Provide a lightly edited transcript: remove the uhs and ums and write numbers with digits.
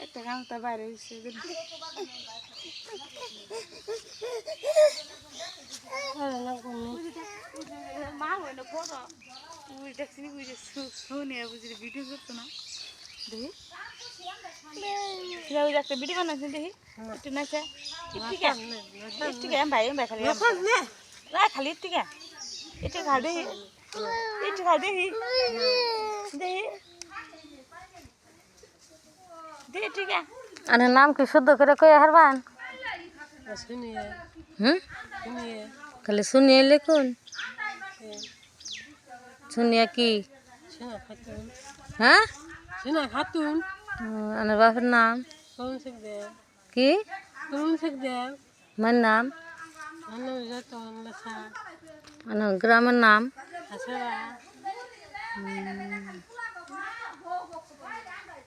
একটা গামছা বাইরে হয়েছে মা হয় না ফটো দেখছি সোনিয়া বুঝলি ভিডিও করতো না দেখি একটা ভিডিও বানাচ্ছি দেখি একটু নাচা ভাই খালি খালি থেকে একটু খা দেখি একটু খা দেখি দেখি দেখি ঠিক আছে আরে নাম কি শুদ্ধ করে কয়ে হারবান খালি শুনিয়ে লিখুন শুনিয়া কি হ্যাঁ খাতুন আমার বাপের নাম কি আমার নাম আমার গ্রামের নাম